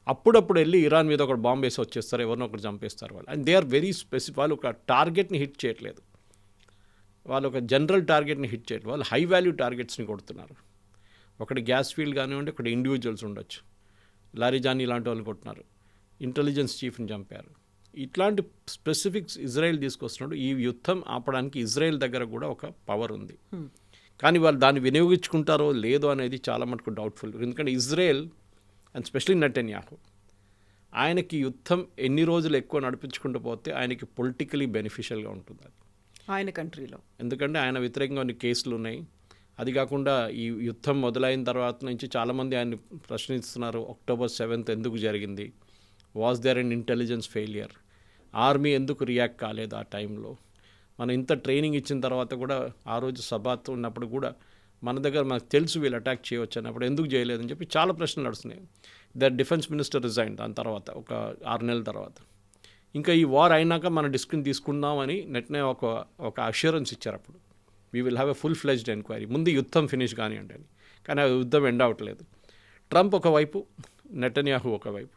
అప్పుడప్పుడు వెళ్ళి ఇరాన్ మీద ఒక బాంబు వేసి వచ్చేస్తారు, ఎవరినో ఒకటి చంపేస్తారు వాళ్ళు. And they are very specific. వాళ్ళు ఒక టార్గెట్ని హిట్ చేయట్లేదు, వాళ్ళు ఒక జనరల్ టార్గెట్ని హిట్ చేయట్లేదు, వాళ్ళు హై వాల్యూ టార్గెట్స్ని కొడుతున్నారు. ఒకటి గ్యాస్ ఫీల్డ్ కానివ్వండి, ఒకటి ఇండివిజువల్స్ ఉండొచ్చు, లారీజానీ లాంటి వాళ్ళు కొట్టినారు, ఇంటెలిజెన్స్ చీఫ్ని చంపారు. ఇట్లాంటి స్పెసిఫిక్స్ ఇజ్రాయెల్ తీసుకొస్తున్నాడు. ఈ యుద్ధం ఆపడానికి ఇజ్రాయెల్ దగ్గర కూడా ఒక పవర్ ఉంది, కానీ వాళ్ళు దాన్ని వినియోగించుకుంటారో లేదో అనేది చాలా మటుకు డౌట్ఫుల్. ఎందుకంటే ఇజ్రాయెల్ అండ్ స్పెషలీ నెటన్యాహు, ఆయనకి యుద్ధం ఎన్ని రోజులు ఎక్కువ నడిపించుకుంటూ పోతే ఆయనకి పొలిటికలీ బెనిఫిషియల్గా ఉంటుంది అది ఆయన కంట్రీలో. ఎందుకంటే ఆయన వ్యతిరేకంగా కొన్ని కేసులు ఉన్నాయి. అది కాకుండా ఈ యుద్ధం మొదలైన తర్వాత నుంచి చాలామంది ఆయన ప్రశ్నిస్తున్నారు, October 7th ఎందుకు జరిగింది, was there and intelligence failure, army ఎందుకు రియాక్ట్ కాలేదు ఆ టైంలో, మనం ఇంత ట్రైనింగ్ ఇచ్చిన తర్వాత కూడా ఆ రోజు సభతో ఉన్నప్పుడు కూడా మన దగ్గర మనకు తెలుసు వీళ్ళు అటాక్ చేయవచ్చు అన్నప్పుడు ఎందుకు చేయలేదని చెప్పి చాలా ప్రశ్నలు నడుస్తున్నాయి. డిఫెన్స్ మినిస్టర్ రిజైన్ దాని తర్వాత ఒక 6 నెలల తర్వాత. ఇంకా ఈ వార్ అయినాక మనం డిస్కషన్ తీసుకుందామని నెట్నే ఒక అష్యూరెన్స్ ఇచ్చారు. అప్పుడు we will have a full fledged enquiry, ముందు యుద్ధం ఫినిష్ కానివ్వండి అని. కానీ ఆ యుద్ధం ఎండ్ అవ్వట్లేదు. ట్రంప్ ఒకవైపు, నెటన్యాహు ఒకవైపు.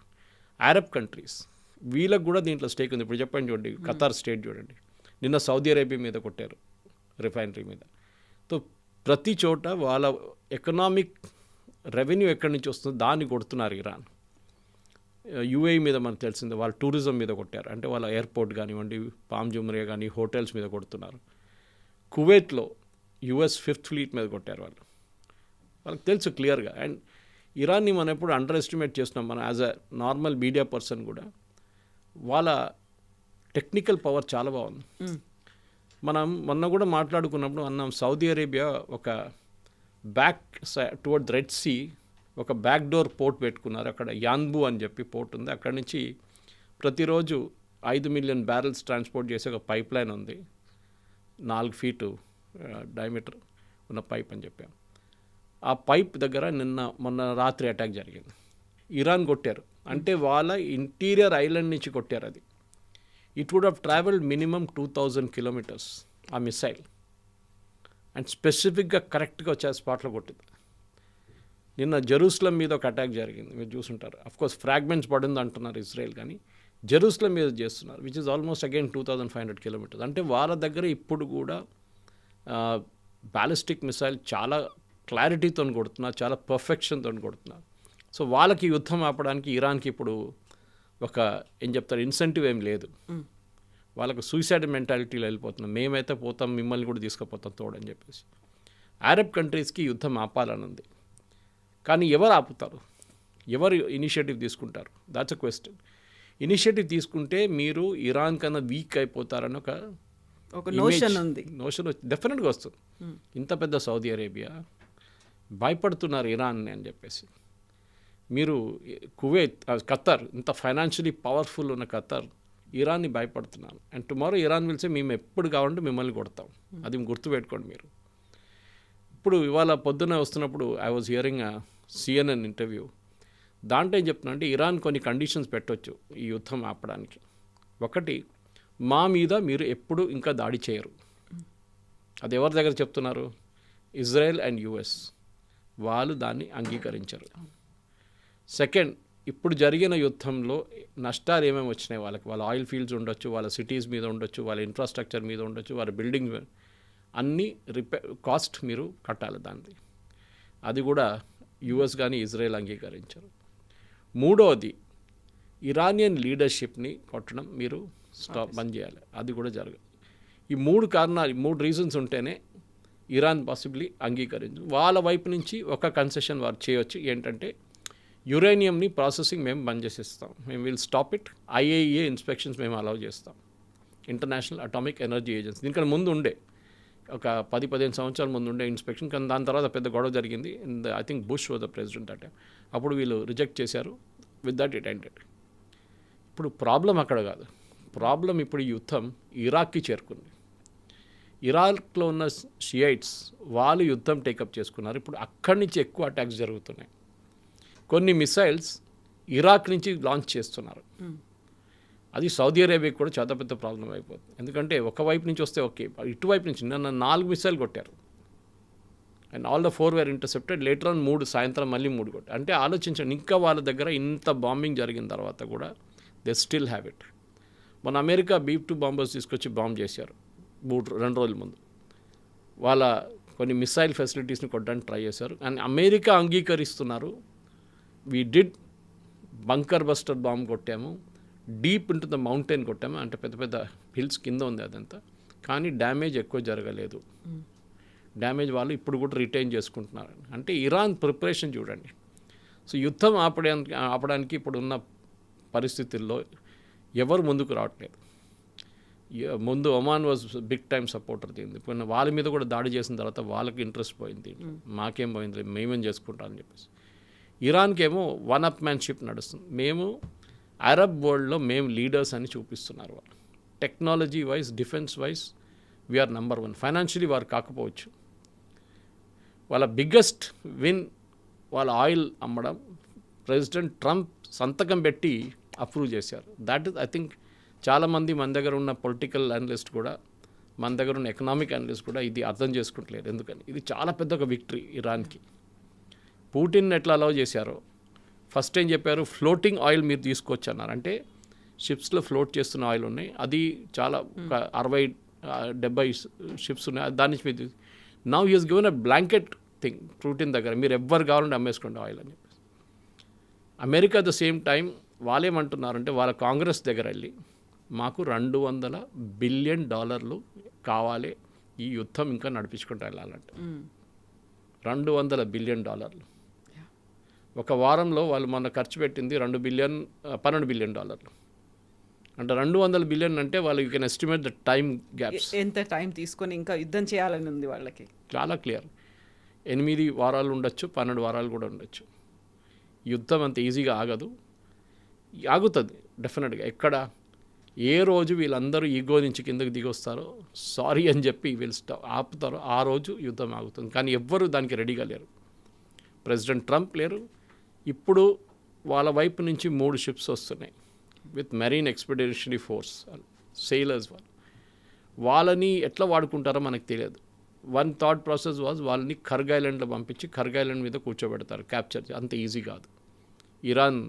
అరబ్ కంట్రీస్ వీళ్ళకు కూడా దీంట్లో స్టేక్ ఉంది. ఇప్పుడు చెప్పండి చూడండి, ఖతార్ స్టేట్ చూడండి, నిన్న సౌదీ అరేబియా మీద కొట్టారు, రిఫైనరీ మీద. సో ప్రతి చోట వాళ్ళ ఎకనామిక్ రెవెన్యూ ఎక్కడి నుంచి వస్తుందో దాన్ని కొడుతున్నారు. ఇరాన్, UAE మీద మనకు తెలిసిందే, వాళ్ళు టూరిజం మీద కొట్టారు, అంటే వాళ్ళ ఎయిర్పోర్ట్ కానివ్వండి, పామ్ జుమరియా కానీ హోటల్స్ మీద కొడుతున్నారు. కువైట్లో US 5th ఫ్లీట్ మీద కొట్టారు వాళ్ళు, వాళ్ళకి తెలుసు క్లియర్గా. అండ్ ఇరాన్ని మనం ఎప్పుడు అండర్ ఎస్టిమేట్ చేస్తున్నాం మనం as a normal media person కూడా. వాళ్ళ టెక్నికల్ పవర్ చాలా బాగుంది. మనం మొన్న కూడా మాట్లాడుకున్నప్పుడు అన్నాం, సౌదీ అరేబియా ఒక బ్యాక్ టువర్డ్ రెడ్ సీ ఒక బ్యాక్ డోర్ పోర్ట్ పెట్టుకున్నారు. అక్కడ యాన్బు అని చెప్పి పోర్ట్ ఉంది. అక్కడి నుంచి ప్రతిరోజు 5 మిలియన్ బ్యారెల్స్ ట్రాన్స్పోర్ట్ చేసే ఒక పైప్ లైన్ ఉంది, 4 ఫీటు డయామీటర్ ఉన్న పైప్ అని చెప్పాం. ఆ పైప్ దగ్గర మొన్న రాత్రి అటాక్ జరిగింది, ఇరాన్ కొట్టారు. అంటే వాళ్ళ ఇంటీరియర్ ఐలాండ్ నుంచి కొట్టారు. అది it would have travelled minimum 2000 kilometres ఆ మిసైల్. అండ్ స్పెసిఫిక్గా కరెక్ట్గా వచ్చే స్పాట్లో కొట్టింది. నిన్న జెరూసలం మీద ఒక అటాక్ జరిగింది, మీరు చూసుంటారు. అఫ్కోర్స్ ఫ్రాగ్మెంట్స్ పడింది అంటున్నారు ఇజ్రాయెల్, కానీ జెరూసలం మీద చేస్తున్నారు, which is almost again 2500 kilometres. అంటే వాళ్ళ దగ్గర ఇప్పుడు కూడా బ్యాలిస్టిక్ మిసైల్ చాలా క్లారిటీతో కొడుతున్నారు, చాలా పర్ఫెక్షన్తో కొడుతున్నారు. సో వాళ్ళకి యుద్ధం ఆపడానికి ఇరాన్కి ఇప్పుడు ఒక ఏం చెప్తారు ఇన్సెంటివ్ ఏం లేదు. వాళ్ళకు సూసైడ్ మెంటాలిటీలో వెళ్ళిపోతున్నాం, మేమైతే పోతాం మిమ్మల్ని కూడా తీసుకుపోతాం తోడని చెప్పేసి. అరబ్ కంట్రీస్కి యుద్ధం ఆపాలని ఉంది, కానీ ఎవరు ఆపుతారు, ఎవరు ఇనిషియేటివ్ తీసుకుంటారు, దాట్స్ అ క్వశ్చన్. ఇనిషియేటివ్ తీసుకుంటే మీరు ఇరాన్ కన్నా వీక్ అయిపోతారని ఒక నోషన్ ఉంది, నోషన్ డెఫినెట్గా వస్తుంది. ఇంత పెద్ద సౌదీ అరేబియా భయపడుతున్నారు ఇరాన్ని అని చెప్పేసి. మీరు కువైత్, ఖతార్, ఇంత ఫైనాన్షియలీ పవర్ఫుల్ ఉన్న ఖతార్ ఇరాన్ని భయపడుతున్నారు. అండ్ టుమారో ఇరాన్ పిలిచే మేము ఎప్పుడు కావాలంటే మిమ్మల్ని కొడతాం, అది గుర్తుపెట్టుకోండి మీరు. ఇప్పుడు ఇవాళ పొద్దున వస్తున్నప్పుడు I was hearing CNN interview. దాంట్లో ఏం చెప్తున్నా అంటే ఇరాన్ కొన్ని కండిషన్స్ పెట్టవచ్చు ఈ యుద్ధం ఆపడానికి. ఒకటి, మా మీద మీరు ఎప్పుడు ఇంకా దాడి చేయరు. అది ఎవరి దగ్గర చెప్తున్నారు? ఇజ్రాయెల్ అండ్ US, వాళ్ళు దాన్ని అంగీకరించరు. సెకండ్, ఇప్పుడు జరిగిన యుద్ధంలో నష్టాలు ఏమేమి వచ్చినాయి వాళ్ళకి, వాళ్ళ ఆయిల్ ఫీల్డ్స్ ఉండొచ్చు, వాళ్ళ సిటీస్ మీద ఉండొచ్చు, వాళ్ళ ఇన్ఫ్రాస్ట్రక్చర్ మీద ఉండొచ్చు, వాళ్ళ బిల్డింగ్స్ అన్నీ కాస్ట్ మీరు కట్టాలి దాన్ని. అది కూడా US కానీ ఇజ్రాయెల్ అంగీకరించరు. మూడవది, ఇరానియన్ లీడర్షిప్ని కొట్టడం మీరు బంద్ చేయాలి, అది కూడా జరగదు. ఈ 3 కారణాలు, 3 రీజన్స్ ఉంటేనే ఇరాన్ పాసిబ్లీ అంగీకరించు. వాళ్ళ వైపు నుంచి ఒక కన్సెషన్ వారు చేయొచ్చు, ఏంటంటే యురేనియంని ప్రాసెసింగ్ మేము బంద్ చేసేస్తాం, మేము will stop it, IAEA inspections మేము అలౌ చేస్తాం, ఇంటర్నేషనల్ అటామిక్ ఎనర్జీ ఏజెన్సీ. దీనికన్నా ముందు ఉండే ఒక 10-15 సంవత్సరాల ముందు ఉండే ఇన్స్పెక్షన్, కానీ దాని తర్వాత పెద్ద గొడవ జరిగింది. I think bush was the president అంటే, అప్పుడు వీళ్ళు రిజెక్ట్ చేశారు. With that it ended. ఇప్పుడు ప్రాబ్లం అక్కడ కాదు, ప్రాబ్లం ఇప్పుడు ఈ యుద్ధం ఇరాక్కి చేరుకుంది. ఇరాక్లో ఉన్న షియైట్స్ వాళ్ళు యుద్ధం టేకప్ చేసుకున్నారు. ఇప్పుడు అక్కడి నుంచి ఎక్కువ అటాక్స్ జరుగుతున్నాయి. కొన్ని మిసైల్స్ ఇరాక్ నుంచి లాంచ్ చేస్తున్నారు. అది సౌదీ అరేబియాకి కూడా చాలా పెద్ద ప్రాబ్లం అయిపోతుంది. ఎందుకంటే ఒకవైపు నుంచి వస్తే ఓకే, ఇటువైపు నుంచి నిన్న 4 మిసైల్ కొట్టారు. And all the 4 were intercepted. Later on 3 సాయంత్రం మళ్ళీ 3 కొట్టారు. అంటే ఆలోచించండి, ఇంకా వాళ్ళ దగ్గర ఇంత బాంబింగ్ జరిగిన తర్వాత కూడా దే స్టిల్ హ్యావ్ ఇట్. మన అమెరికా B-2 బాంబర్స్ తీసుకొచ్చి బాంబ్ చేశారు 2 రోజుల ముందు. వాళ్ళ కొన్ని మిసైల్ ఫెసిలిటీస్ని కొట్టడానికి ట్రై చేశారు. అండ్ అమెరికా అంగీకరిస్తున్నారు, we did bunker buster bomb కొట్టాము, డీప్ ఇంటూ ద మౌంటైన్ కొట్టాము, అంటే పెద్ద పెద్ద హిల్స్ కింద ఉంది అదంతా, కానీ డ్యామేజ్ ఎక్కువ జరగలేదు. డ్యామేజ్ వాళ్ళు ఇప్పుడు కూడా రిటైన్ చేసుకుంటున్నారు. అంటే ఇరాన్ ప్రిపరేషన్ చూడండి. సో యుద్ధం ఆపడానికి ఇప్పుడున్న పరిస్థితుల్లో ఎవరు ముందుకు రావట్లేదు. ముందు Oman was big time supporter దీన్ని. ఇప్పుడు వాళ్ళ మీద కూడా దాడి చేసిన తర్వాత వాళ్ళకి ఇంట్రెస్ట్ పోయింది, మాకేం పోయింది, మేమేం చేసుకుంటామని చెప్పేసి. ఇరాన్కేమో వన్ అప్ మ్యాన్షిప్ నడుస్తుంది. మేము అరబ్ వరల్డ్లో మేము లీడర్స్ అని చూపిస్తున్నారు వాళ్ళు. Technology wise, defence wise we're number 1. Financially వారు కాకపోవచ్చు. వాళ్ళ బిగ్గెస్ట్ విన్ వాళ్ళ ఆయిల్ అమ్మడం. ప్రెసిడెంట్ ట్రంప్ సంతకం పెట్టి అప్రూవ్ చేశారు. దాట్ ఇస్ ఐ థింక్ చాలామంది మన దగ్గర ఉన్న పొలిటికల్ అనలిస్ట్ కూడా, మన దగ్గర ఉన్న ఎకనామిక్ అనలిస్ట్ కూడా ఇది అర్థం చేసుకుంటలేరు. ఎందుకని ఇది చాలా పెద్ద ఒక విక్టరీ ఇరాన్కి. పుటిన్ ఎట్లా అలౌ చేశారో, ఫస్ట్ ఏం చెప్పారు, ఫ్లోటింగ్ ఆయిల్ మీరు తీసుకోవచ్చు అన్నారు. అంటే షిప్స్లో ఫ్లోట్ చేస్తున్న ఆయిల్ ఉన్నాయి, అది చాలా ఒక 60-70 షిప్స్ ఉన్నాయి, దాని నుంచి మీరు now he has given a blanket thing Putin దగ్గర, మీరు ఎవ్వరు కావాలంటే అమ్మేసుకోండి ఆయిల్ అని చెప్పేసి. America at the same time వాళ్ళేమంటున్నారంటే, వాళ్ళ కాంగ్రెస్ దగ్గర వెళ్ళి మాకు $200 బిలియన్ కావాలి ఈ యుద్ధం ఇంకా నడిపించుకుంటూ వెళ్ళాలంటే. $200 బిలియన్. ఒక వారంలో వాళ్ళు మొన్న ఖర్చు పెట్టింది $12 బిలియన్. అంటే 200 బిలియన్ అంటే వాళ్ళు you can estimate the time gaps. ఎంత టైం తీసుకొని ఇంకా యుద్ధం చేయాలని ఉంది వాళ్ళకి. చాలా క్లియర్. 8 వారాలు ఉండొచ్చు, 12 వారాలు కూడా ఉండొచ్చు. యుద్ధం అంత ఈజీగా ఆగదు. ఆగుతుంది డెఫినెట్గా. ఎక్కడ ఏ రోజు వీళ్ళందరూ ఈగో నుంచి కిందకి దిగొస్తారో, సారీ అని చెప్పి వీళ్ళు ఆపుతారో, ఆ రోజు యుద్ధం ఆగుతుంది. కానీ ఎవ్వరూ దానికి రెడీగా లేరు. ప్రెసిడెంట్ ట్రంప్ లేరు. ఇప్పుడు వాళ్ళ వైపు నుంచి 3 షిప్స్ వస్తున్నాయి with marine expeditionary force sailors. వాళ్ళని ఎట్లా వాడుకుంటారో మనకు తెలియదు. వన్ థాట్ ప్రాసెస్ వాజ్ వాళ్ళని ఖర్గ్ ఐలాండ్లో పంపించి ఖర్గ్ ఐలాండ్ మీద కూర్చోబెడతారు, క్యాప్చర్. అంత ఈజీ కాదు. ఇరాన్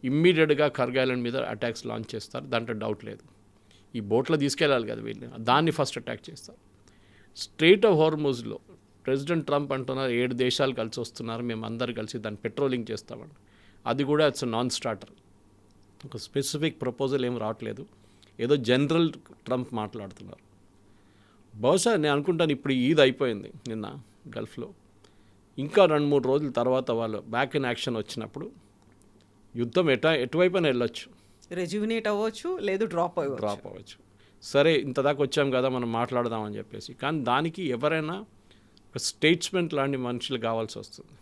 ఇమ్మీడియట్గా ఖర్గ్ ఐలాండ్ మీద అటాక్స్ లాంచ్ చేస్తారు, దాంట్లో డౌట్ లేదు. ఈ బోట్లో తీసుకెళ్ళాలి కదా వీళ్ళు, దాన్ని ఫస్ట్ అటాక్ చేస్తారు. స్ట్రెయిట్ ఆఫ్ హార్ముజ్లో ప్రెసిడెంట్ ట్రంప్ అంటున్నారు 7 దేశాలు కలిసి వస్తున్నారు, మేము అందరు కలిసి దాన్ని పెట్రోలింగ్ చేస్తామండి. అది కూడా ఇట్స్ నాన్ స్టార్టర్. ఒక స్పెసిఫిక్ ప్రపోజల్ ఏం రావట్లేదు, ఏదో జనరల్ ట్రంప్ మాట్లాడుతున్నారు. బహుశా నేను అనుకుంటాను ఇప్పుడు ఈద్ అయిపోయింది నిన్న గల్ఫ్లో, ఇంకా 2-3 రోజుల తర్వాత వాళ్ళు బ్యాక్ ఇన్ యాక్షన్ వచ్చినప్పుడు యుద్ధం ఎటువైపున వెళ్ళొచ్చు. రెజ్యూనేట్ అవ్వచ్చు, లేదు డ్రాప్ అవ్వచ్చు. సరే ఇంత దాకా వచ్చాం కదా మనం మాట్లాడదామని చెప్పేసి. కానీ దానికి ఎవరైనా ఒక స్టేట్స్మెంట్ లాంటి మనుషులు కావాల్సి వస్తుంది.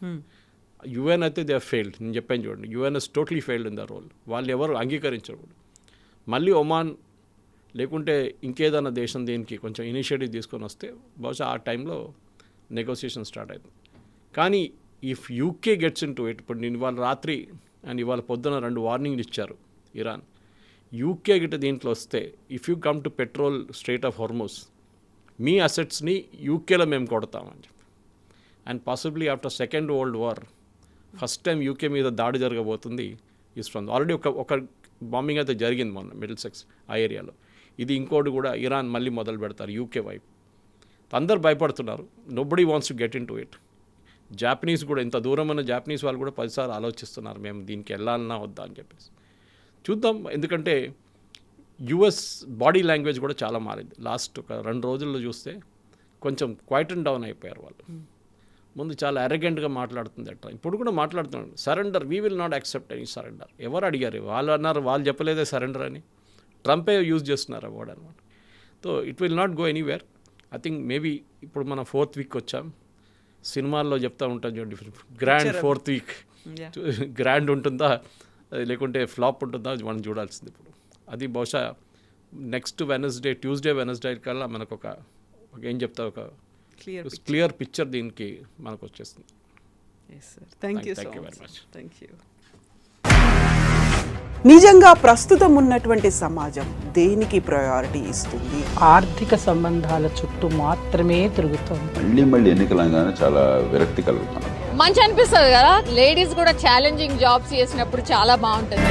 యుఎన్ అయితే దే ఆర్ ఫెయిల్డ్. నేను చెప్పాను చూడండి, UN is totally failed in the role. వాళ్ళు ఎవరు అంగీకరించరు. మళ్ళీ ఒమాన్ లేకుంటే ఇంకేదైనా దేశం దీనికి కొంచెం ఇనిషియేటివ్ తీసుకొని వస్తే బహుశా ఆ టైంలో నెగోసియేషన్ స్టార్ట్ అవుతుంది. కానీ if UK gets in to it, ఇప్పుడు నేను ఇవాళ రాత్రి అండ్ ఇవాళ పొద్దున 2 వార్నింగ్లు ఇచ్చారు ఇరాన్. యూకే గిట్ట దీంట్లో వస్తే, if you come to patrol strait of Hormuz, మీ అసెట్స్ని యూకేలో మేము కొడతామని చెప్పి. And possibly after second world war first time UK మీద దాడి జరగబోతుంది ఈస్ట్ ఫ్రంట్. ఆల్రెడీ ఒక బాంబింగ్ అయితే జరిగింది మొన్న మిడిల్సెక్స్ ఆ ఏరియాలో. ఇది ఇంకోటి కూడా ఇరాన్ మళ్ళీ మొదలు పెడతారు యూకే వైపు. అందరు భయపడుతున్నారు. Nobody wants to get in to it. Japanese కూడా, ఇంత దూరం ఉన్న జాపనీస్ వాళ్ళు కూడా 10 సార్లు ఆలోచిస్తున్నారు మేము దీనికి వెళ్ళాలన్నా వద్దా అని చెప్పేసి. చూద్దాం. ఎందుకంటే యుఎస్ బాడీ లాంగ్వేజ్ కూడా చాలా మారింది. లాస్ట్ ఒక 2 రోజుల్లో చూస్తే కొంచెం క్వైట్ అండ్ డౌన్ అయిపోయారు వాళ్ళు. ముందు చాలా అరెగెంట్గా మాట్లాడుతుంది అట్లా, ఇప్పుడు కూడా మాట్లాడుతున్నాడు. Surrender, we will not accept any surrender. ఎవరు అడిగారు? వాళ్ళు అన్నారు, వాళ్ళు చెప్పలేదే సరెండర్ అని. ట్రంపే యూజ్ చేస్తున్నారు ఆ వర్డ్ అనమాట. So it will not go anywhere. I think maybe ఇప్పుడు మన 4th వీక్ వచ్చాం. సినిమాల్లో చెప్తా ఉంటాం చూడండి, గ్రాండ్ 4th వీక్. గ్రాండ్ ఉంటుందా లేకుంటే ఫ్లాప్ ఉంటుందా మనం చూడాల్సింది ఇప్పుడు. అది బహుశా నెక్స్ట్ ట్యూస్డే వెనస్డే కల్లా మనకు ఒక ఏం చెప్తా, ఒక క్లియర్ పిక్చర్ దీనికి మనకు వచ్చేస్తుంది. Thank you so Thank you very much. much. Thank you. నిజంగా ప్రస్తుతం ఉన్నటువంటి సమాజం దేనికి ప్రయారిటీ ఇస్తుంది? ఆర్థిక సంబంధాల చుట్టూ మాత్రమే తిరుగుతోంది. మళ్ళీ ఎన్నికలంగానే చాలా విరక్తి కలుగుతాను. మంచి అనిపిస్తుంది కదా, లేడీస్ కూడా ఛాలెంజింగ్ జాబ్స్ చేసినప్పుడు చాలా బాగుంటుంది.